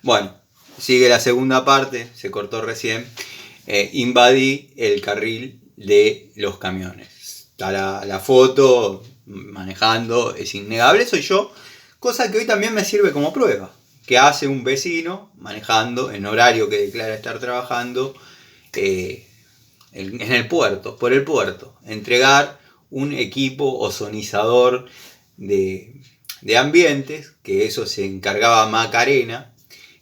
Bueno, sigue la segunda parte, se cortó recién. Invadí el carril de los camiones. Está la foto, manejando, es innegable, soy yo. Cosa que hoy también me sirve como prueba. Que hace un vecino manejando en horario que declara estar trabajando en el puerto, por el puerto. Entregar un equipo ozonizador de ambientes, que eso se encargaba Macarena,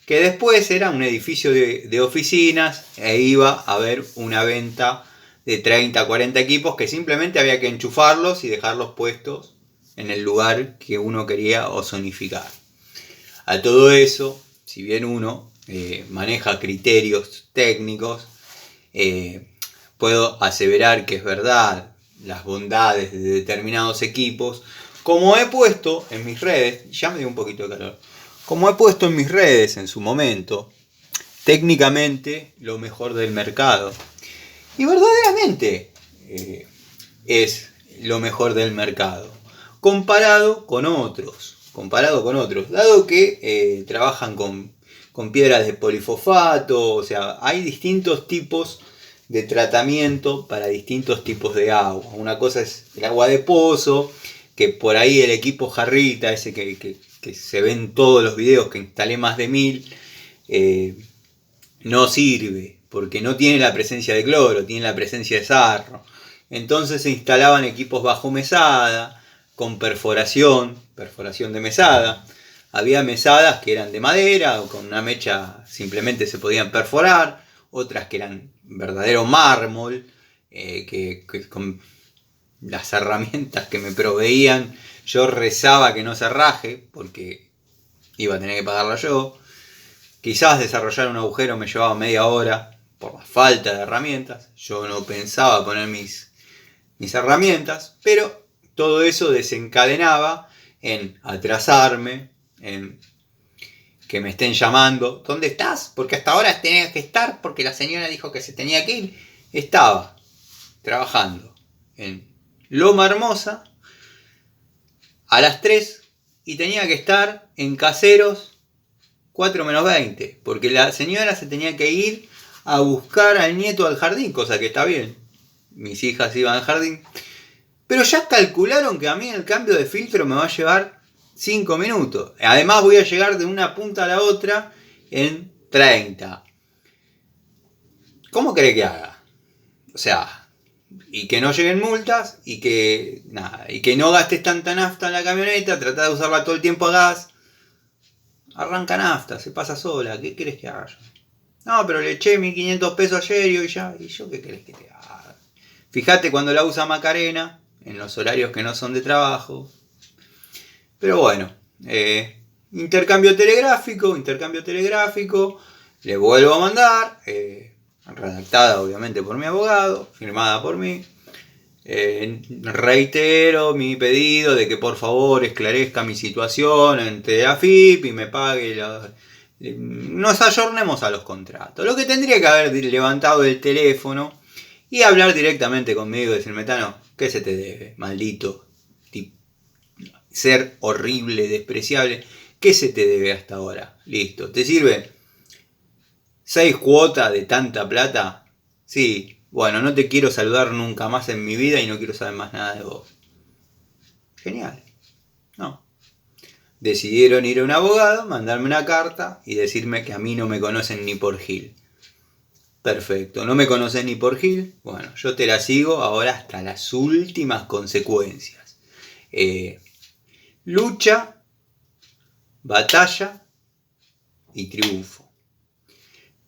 que después era un edificio de oficinas e iba a haber una venta de 30, 40 equipos que simplemente había que enchufarlos y dejarlos puestos en el lugar que uno quería ozonificar. A todo eso, si bien uno maneja criterios técnicos, puedo aseverar que es verdad las bondades de determinados equipos, como he puesto en mis redes, ya me dio un poquito de calor, como he puesto en mis redes en su momento, técnicamente lo mejor del mercado. Y verdaderamente es lo mejor del mercado, comparado con otros, dado que trabajan con piedras de polifosfato, o sea, hay distintos tipos de tratamiento para distintos tipos de agua. Una cosa es el agua de pozo, que por ahí el equipo jarrita, ese que se ve en todos los videos, que instalé más de 1000, no sirve, porque no tiene la presencia de cloro, tiene la presencia de sarro. Entonces se instalaban equipos bajo mesada, con perforación de mesada. Había mesadas que eran de madera o con una mecha simplemente se podían perforar, otras que eran verdadero mármol, que con las herramientas que me proveían yo rezaba que no se raje, porque iba a tener que pagarla yo. Quizás desarrollar un agujero me llevaba media hora por la falta de herramientas. Yo no pensaba poner mis herramientas, pero todo eso desencadenaba en atrasarme, en que me estén llamando. ¿Dónde estás? Porque hasta ahora tenías que estar, porque la señora dijo que se tenía que ir. Estaba trabajando en Loma Hermosa a las 3 y tenía que estar en Caseros 4 menos 20, porque la señora se tenía que ir a buscar al nieto al jardín, cosa que está bien. Mis hijas iban al jardín. Pero ya calcularon que a mí el cambio de filtro me va a llevar 5 minutos. Además voy a llegar de una punta a la otra en 30. ¿Cómo cree que haga? O sea, y que no lleguen multas y que nada, y que no gastes tanta nafta en la camioneta, trata de usarla todo el tiempo a gas. Arranca nafta, se pasa sola, ¿qué querés que haga yo? No, pero le eché 1500 pesos ayer y hoy ya, ¿y yo qué querés que te haga? Fíjate cuando la usa Macarena, en los horarios que no son de trabajo. Pero bueno, intercambio telegráfico, le vuelvo a mandar, redactada obviamente por mi abogado, firmada por mí. Reitero mi pedido de que por favor esclarezca mi situación ante AFIP y me pague nos ayornemos a los contratos. Lo que tendría que haber levantado el teléfono y hablar directamente conmigo y decirme, Tano, ¿qué se te debe? Maldito ser horrible, despreciable. ¿Qué se te debe hasta ahora? Listo, ¿te sirve? 6 cuotas de tanta plata. Sí, bueno, no te quiero saludar nunca más en mi vida y no quiero saber más nada de vos. Genial. No. Decidieron ir a un abogado, mandarme una carta y decirme que a mí no me conocen ni por Gil. Perfecto, no me conocen ni por Gil. Bueno, yo te la sigo ahora hasta las últimas consecuencias. Lucha, batalla y triunfo.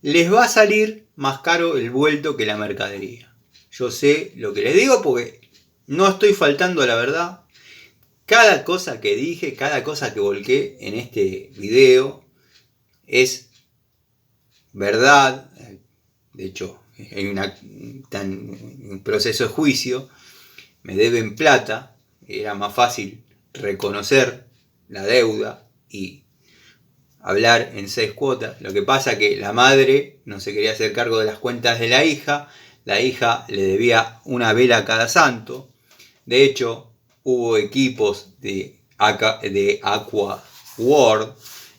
Les va a salir más caro el vuelto que la mercadería. Yo sé lo que les digo porque no estoy faltando a la verdad. Cada cosa que dije, cada cosa que volqué en este video es verdad. De hecho, hay un proceso de juicio. Me deben plata. Era más fácil reconocer la deuda y hablar en 6 cuotas. Lo que pasa que la madre no se quería hacer cargo de las cuentas de la hija le debía una vela a cada santo. De hecho, hubo equipos de Aqua World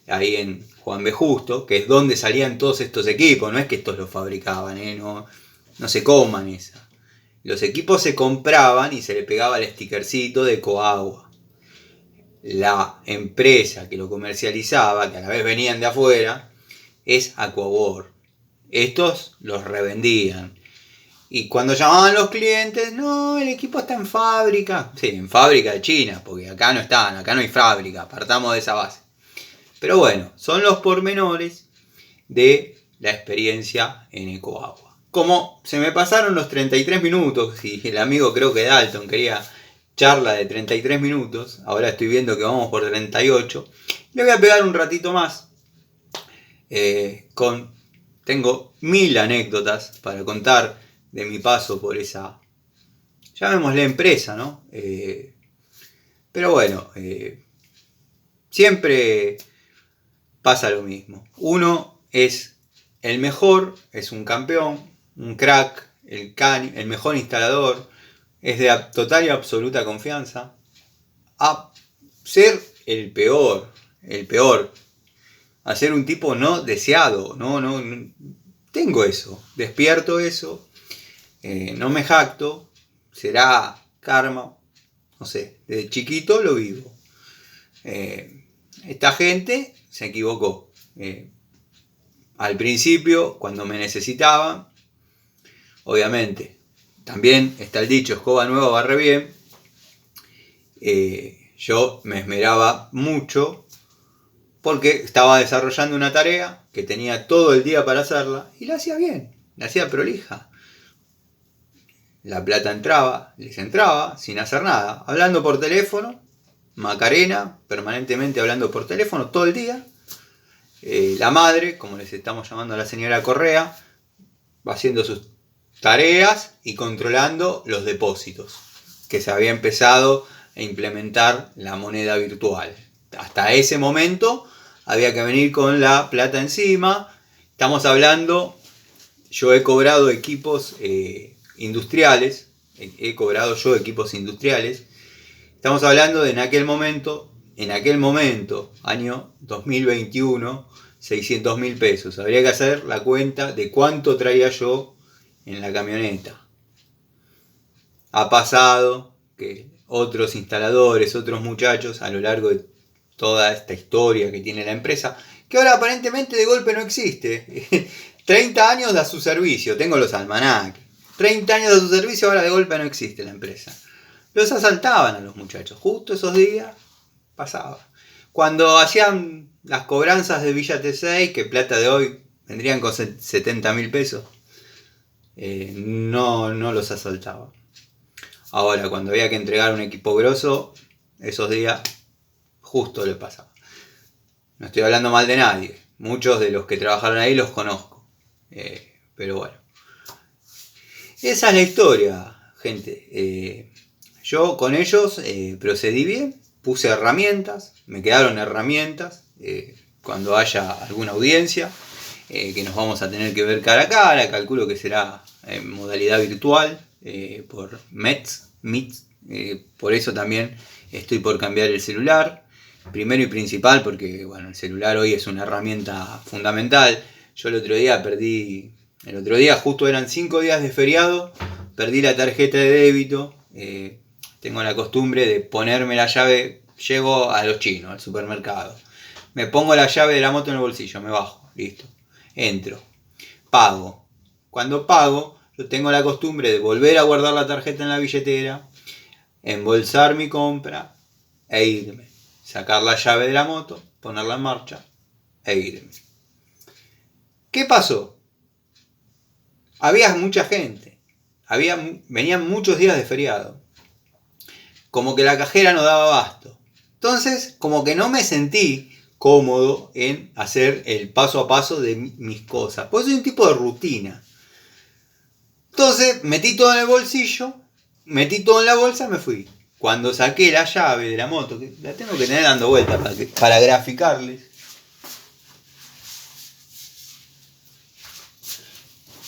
ahí en Juan B. Justo, que es donde salían todos estos equipos, no es que estos los fabricaban, no se coman esa. Los equipos se compraban y se le pegaba el stickercito de Coagua. La empresa que lo comercializaba, que a la vez venían de afuera, es Aquaboard. Estos los revendían. Y cuando llamaban los clientes, no, el equipo está en fábrica. Sí, en fábrica de China, porque acá no están, acá no hay fábrica, partamos de esa base. Pero bueno, son los pormenores de la experiencia en Ecoagua. Como se me pasaron los 33 minutos, y el amigo creo que Dalton quería charla de 33 minutos, ahora estoy viendo que vamos por 38, le voy a pegar un ratito más. Tengo 1000 anécdotas para contar de mi paso por esa, llamémosle empresa, ¿no? Pero bueno, siempre pasa lo mismo. Uno es el mejor, es un campeón, un crack, el mejor instalador, es de total y absoluta confianza, a ser el peor, a ser un tipo no deseado, no tengo eso, despierto eso, no me jacto, será karma, no sé, desde chiquito lo vivo. Esta gente se equivocó. Al principio, cuando me necesitaban, obviamente, también está el dicho, escoba nueva barre bien. Yo me esmeraba mucho porque estaba desarrollando una tarea que tenía todo el día para hacerla y la hacía bien, la hacía prolija. La plata les entraba sin hacer nada, hablando por teléfono, Macarena, permanentemente hablando por teléfono todo el día. La madre, como les estamos llamando a la señora Correa, va haciendo sus tareas y controlando los depósitos, que se había empezado a implementar la moneda virtual. Hasta ese momento había que venir con la plata encima. Estamos hablando, yo he cobrado equipos industriales, Estamos hablando de en aquel momento, año 2021, 600.000 pesos. Habría que hacer la cuenta de cuánto traía yo en la camioneta. Ha pasado que otros instaladores, otros muchachos, a lo largo de toda esta historia que tiene la empresa, que ahora aparentemente de golpe no existe. 30 años da su servicio, tengo los almanaques. 30 años de su servicio, ahora de golpe no existe la empresa. Los asaltaban a los muchachos, justo esos días pasaba. Cuando hacían las cobranzas de Villa T6, que plata de hoy vendrían con 70.000 pesos, no los asaltaban. Ahora, cuando había que entregar un equipo grosso, esos días justo les pasaba. No estoy hablando mal de nadie, muchos de los que trabajaron ahí los conozco, pero bueno. Esa es la historia, gente. Yo con ellos procedí bien, puse herramientas, me quedaron herramientas. Cuando haya alguna audiencia, que nos vamos a tener que ver cara a cara, calculo que será en modalidad virtual, por Meet. Por eso también estoy por cambiar el celular. Primero y principal porque bueno, el celular hoy es una herramienta fundamental. Yo el otro día justo eran 5 días de feriado, perdí la tarjeta de débito. Tengo la costumbre de ponerme la llave, llego a los chinos, al supermercado. Me pongo la llave de la moto en el bolsillo, me bajo, listo. Entro, pago. Cuando pago, yo tengo la costumbre de volver a guardar la tarjeta en la billetera, embolsar mi compra e irme. Sacar la llave de la moto, ponerla en marcha e irme. ¿Qué pasó? Había mucha gente. Venían muchos días de feriado. Como que la cajera no daba abasto. Entonces, como que no me sentí cómodo en hacer el paso a paso de mis cosas. Pues soy un tipo de rutina. Entonces, metí todo en el bolsillo, metí todo en la bolsa, me fui. Cuando saqué la llave de la moto, que la tengo que tener dando vueltas para graficarles.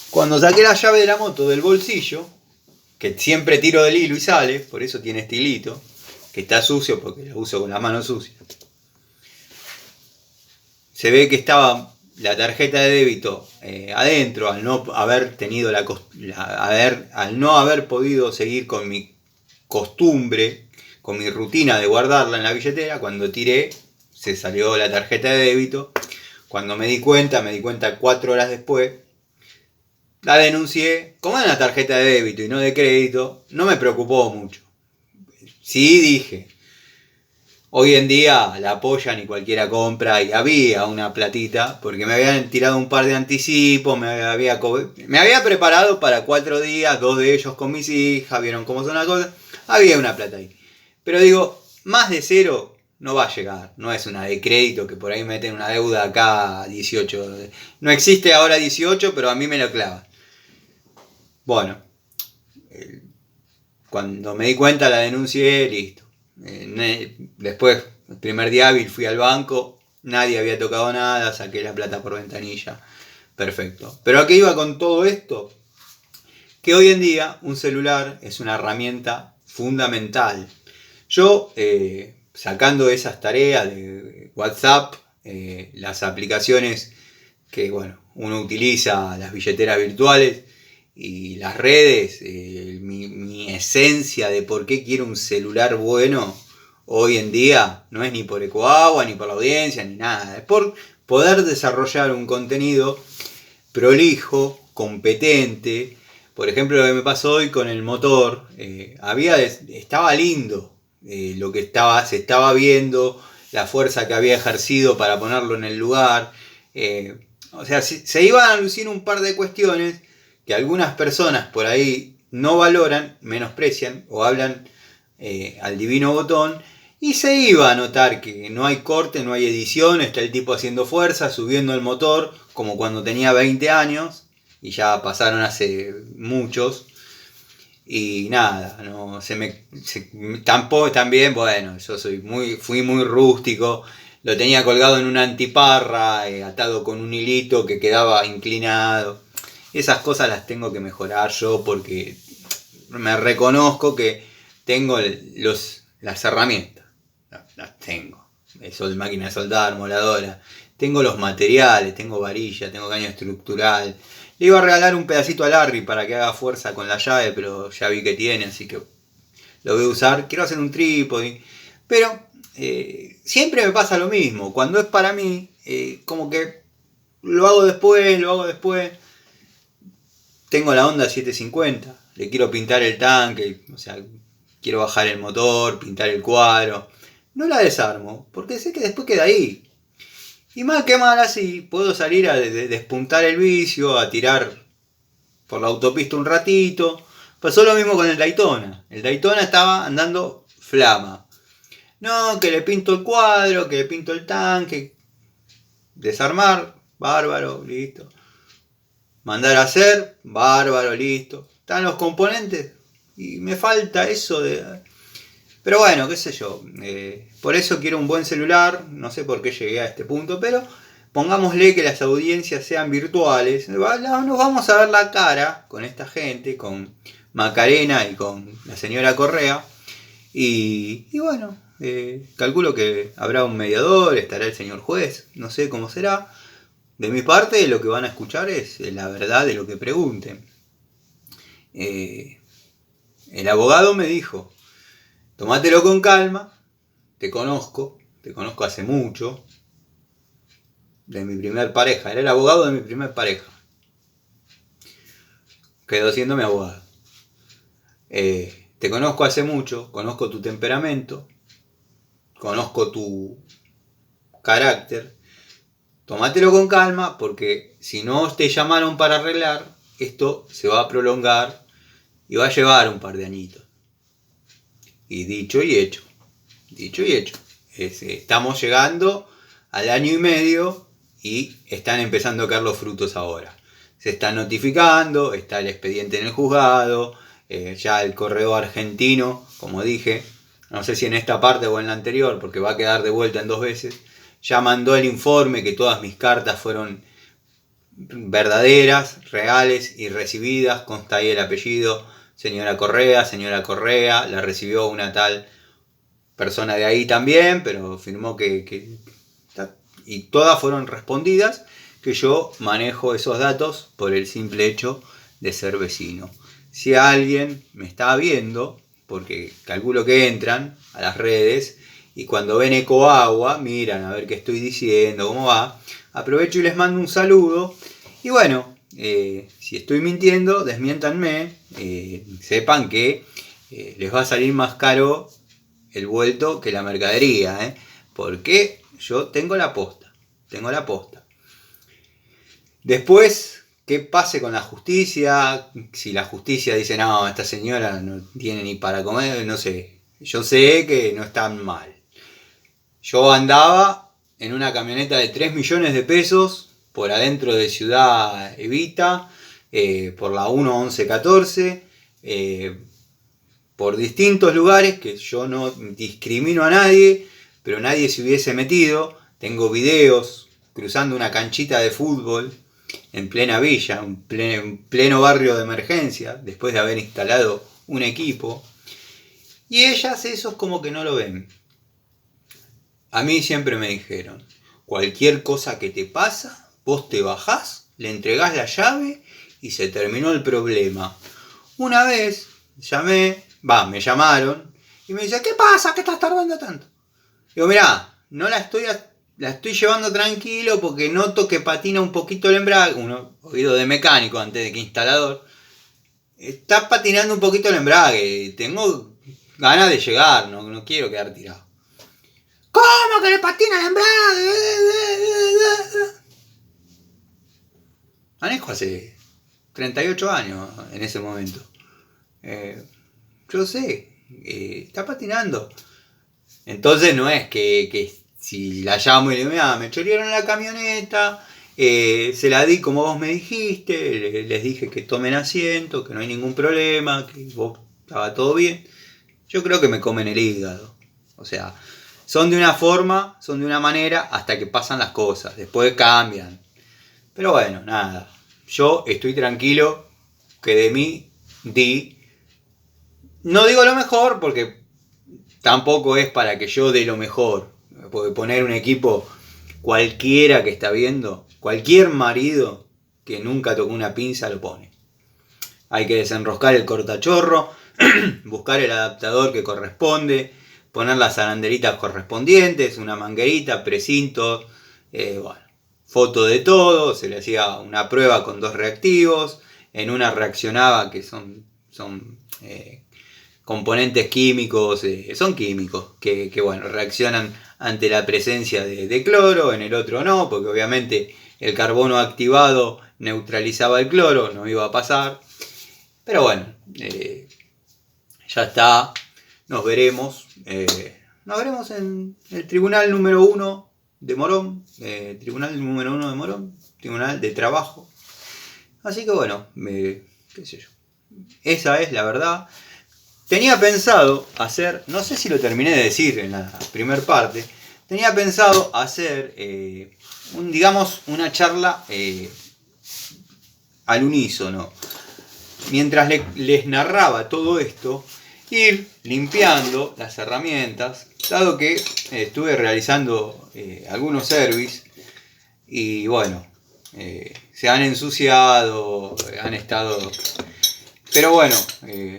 Cuando saqué la llave de la moto del bolsillo, que siempre tiro del hilo y sale, por eso tiene este hilito, que está sucio porque lo uso con la mano sucia. se ve que estaba la tarjeta de débito adentro, al no haber tenido al no haber podido seguir con mi costumbre, con mi rutina de guardarla en la billetera. Cuando tiré, se salió la tarjeta de débito. Cuando me di cuenta 4 horas después, la denuncié. Como era una tarjeta de débito y no de crédito, no me preocupó mucho. Sí dije, hoy en día la apoyan y cualquiera compra, y había una platita, porque me habían tirado un par de anticipos, me había preparado para 4 días, 2 de ellos con mis hijas, vieron cómo son las cosas, había una plata ahí. Pero digo, más de 0 no va a llegar, no es una de crédito que por ahí meten una deuda acá 18. No existe ahora 18, pero a mí me lo clavan. Bueno, cuando me di cuenta la denuncié, listo. Después, el primer día hábil, fui al banco, nadie había tocado nada, saqué la plata por ventanilla, perfecto. Pero ¿a qué iba con todo esto? Que hoy en día un celular es una herramienta fundamental. Yo, sacando esas tareas de WhatsApp, las aplicaciones que uno utiliza, las billeteras virtuales y las redes, mi esencia de por qué quiero un celular bueno hoy en día no es ni por Ecoagua, ni por la audiencia, ni nada. Es por poder desarrollar un contenido prolijo, competente. Por ejemplo, lo que me pasó hoy con el motor, estaba lindo lo que se estaba viendo, la fuerza que había ejercido para ponerlo en el lugar. O sea, se iban a lucir un par de cuestiones que algunas personas por ahí no valoran, menosprecian o hablan al divino botón, y se iba a notar que no hay corte, no hay edición, está el tipo haciendo fuerza, subiendo el motor, como cuando tenía 20 años, y ya pasaron hace muchos, y nada, no tampoco también, yo fui muy rústico, lo tenía colgado en una antiparra, atado con un hilito que quedaba inclinado. Esas cosas las tengo que mejorar yo, porque me reconozco que tengo las herramientas, las tengo. Máquina de soldar, moladora. Tengo los materiales, tengo varilla, tengo caño estructural. Le iba a regalar un pedacito a Larry para que haga fuerza con la llave, pero ya vi que tiene, así que lo voy a usar. Quiero hacer un trípode, pero siempre me pasa lo mismo. Cuando es para mí, como que lo hago después. Tengo la Honda 750, le quiero pintar el tanque, o sea, quiero bajar el motor, pintar el cuadro. No la desarmo, porque sé que después queda ahí. Y más que mal así, puedo salir a despuntar el vicio, a tirar por la autopista un ratito. Pasó lo mismo con el Daytona. El Daytona estaba andando flama. No, que le pinto el cuadro, que le pinto el tanque. Desarmar, bárbaro, listo. Mandar a hacer, bárbaro, listo. Están los componentes y me falta eso de... Pero bueno, qué sé yo. Por eso quiero un buen celular. No sé por qué llegué a este punto, pero pongámosle que las audiencias sean virtuales. Nos vamos a ver la cara con esta gente, con Macarena y con la señora Correa. Y bueno, calculo que habrá un mediador, estará el señor juez, no sé cómo será. De mi parte, lo que van a escuchar es la verdad de lo que pregunten. El abogado me dijo, tomátelo con calma, te conozco hace mucho, de mi primer pareja, era el abogado de mi primer pareja. Quedó siendo mi abogado. Te conozco hace mucho, conozco tu temperamento, conozco tu carácter. Tómatelo con calma, porque si no te llamaron para arreglar, esto se va a prolongar y va a llevar un par de añitos. Y dicho y hecho. Estamos llegando al año y medio y están empezando a caer los frutos ahora. Se están notificando, está el expediente en el juzgado, ya el correo argentino, como dije, no sé si en esta parte o en la anterior, porque va a quedar de vuelta en 2 veces, ya mandó el informe que todas mis cartas fueron verdaderas, reales y recibidas. Consta ahí el apellido, señora Correa, la recibió una tal persona de ahí también, pero firmó que y todas fueron respondidas, que yo manejo esos datos por el simple hecho de ser vecino. Si alguien me está viendo, porque calculo que entran a las redes y cuando ven Ecoagua miran a ver qué estoy diciendo, cómo va, aprovecho y les mando un saludo. Y bueno, si estoy mintiendo, desmiéntanme, sepan que les va a salir más caro el vuelto que la mercadería, porque yo tengo la posta. Después, ¿qué pase con la justicia? Si la justicia dice, no, esta señora no tiene ni para comer, no sé. Yo sé que no están mal. Yo andaba en una camioneta de 3 millones de pesos por adentro de Ciudad Evita, por la 1114, por distintos lugares que yo no discrimino a nadie, pero nadie se hubiese metido. Tengo videos cruzando una canchita de fútbol en plena villa, en pleno barrio de emergencia, después de haber instalado un equipo. Y ellas esos como que no lo ven. A mí siempre me dijeron, cualquier cosa que te pasa, vos te bajás, le entregás la llave y se terminó el problema. Una vez me llamaron y me dice, ¿qué pasa? ¿Qué estás tardando tanto? Digo, mirá, no la estoy llevando tranquilo porque noto que patina un poquito el embrague, oído de mecánico antes de que instalador. Está patinando un poquito el embrague, tengo ganas de llegar, no quiero quedar tirado. ¿Cómo que le patina el embrague? Manejo hace 38 años en ese momento. Yo sé, está patinando. Entonces no es que si la llamo y le digo, me chorearon la camioneta, se la di como vos me dijiste, les dije que tomen asiento, que no hay ningún problema, que vos estaba todo bien. Yo creo que me comen el hígado. O sea, son de una forma, son de una manera hasta que pasan las cosas, después cambian. Pero bueno, nada, yo estoy tranquilo que de mí di. No digo lo mejor porque tampoco es para que yo dé lo mejor. Porque poner un equipo, cualquiera que está viendo, cualquier marido que nunca tocó una pinza lo pone. Hay que desenroscar el cortachorro, buscar el adaptador que corresponde, poner las zaranderitas correspondientes, una manguerita, precinto, foto de todo, se le hacía una prueba con 2 reactivos, en una reaccionaba que son componentes químicos, son químicos que reaccionan ante la presencia de cloro, en el otro no, porque obviamente el carbono activado neutralizaba el cloro, no iba a pasar. Pero bueno, ya está, nos veremos en el tribunal número 1 de Morón, tribunal de trabajo. Así que bueno, qué sé yo, esa es la verdad. Tenía pensado hacer, no sé si lo terminé de decir en la primera parte, tenía pensado hacer una charla al unísono. Mientras les narraba todo esto, ir limpiando las herramientas, dado que estuve realizando algunos service y bueno, se han ensuciado, han estado... Pero bueno,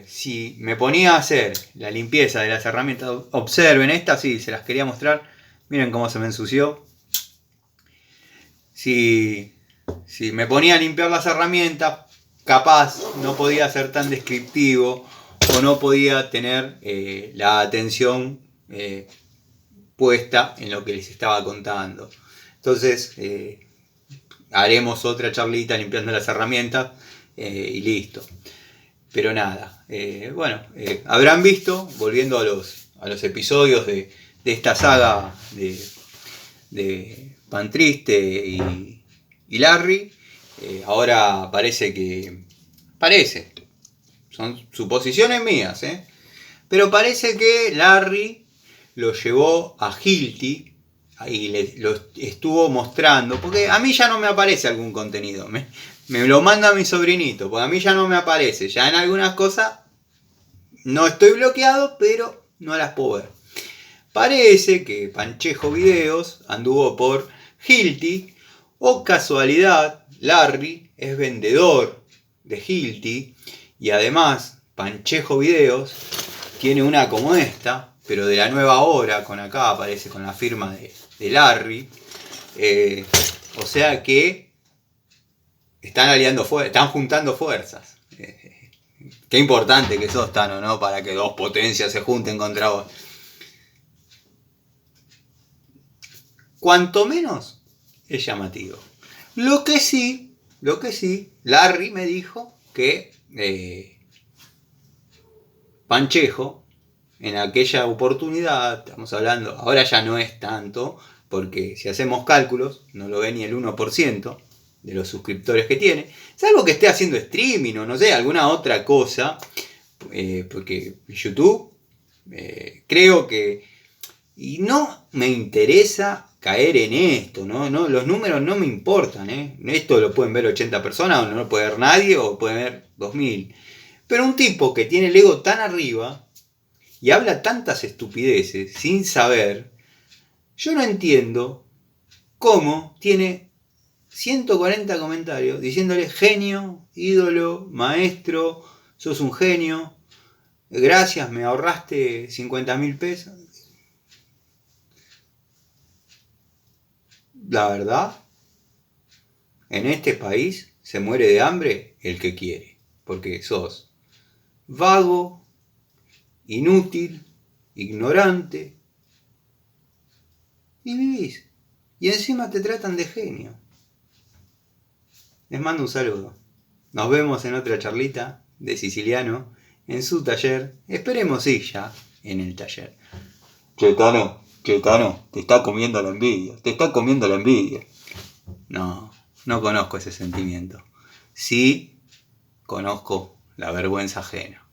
si me ponía a hacer la limpieza de las herramientas, observen esta, sí, se las quería mostrar, miren cómo se me ensució. Si me ponía a limpiar las herramientas, capaz no podía ser tan descriptivo o no podía tener la atención puesta en lo que les estaba contando. Entonces haremos otra charlita limpiando las herramientas y listo. Pero nada, habrán visto, volviendo a los episodios de esta saga de Pan Triste y Larry, ahora son suposiciones mías, pero parece que Larry lo llevó a Hilti y lo estuvo mostrando, porque a mí ya no me aparece algún contenido, me lo manda mi sobrinito, porque a mí ya no me aparece, ya en algunas cosas no estoy bloqueado, pero no las puedo ver. Parece que Panchejo Videos anduvo por Hilti, o casualidad, Larry es vendedor de Hilti y además Panchejo Videos tiene una como esta, pero de la nueva hora, con acá aparece con la firma de Larry. O sea que están juntando fuerzas. Qué importante que sos, Tano, ¿no? Para que dos potencias se junten contra vos. Cuanto menos es llamativo. Lo que sí, Larry me dijo que Panchejo, en aquella oportunidad, estamos hablando, ahora ya no es tanto, porque si hacemos cálculos, no lo ve ni el 1% de los suscriptores que tiene, salvo que esté haciendo streaming o no sé, alguna otra cosa, porque YouTube, creo que, y no me interesa caer en esto, ¿no? Los números no me importan, esto lo pueden ver 80 personas, o no lo puede ver nadie, o pueden ver 2000, pero un tipo que tiene el ego tan arriba y habla tantas estupideces sin saber, yo no entiendo cómo tiene 140 comentarios diciéndole genio, ídolo, maestro, sos un genio, gracias, me ahorraste 50.000 pesos. La verdad, en este país se muere de hambre el que quiere, porque sos vago, inútil, ignorante, y vivís. Y encima te tratan de genio. Les mando un saludo. Nos vemos en otra charlita de Siciliano en su taller. Esperemos sí ya en el taller. Chetano, te está comiendo la envidia. No, no conozco ese sentimiento. Sí conozco la vergüenza ajena.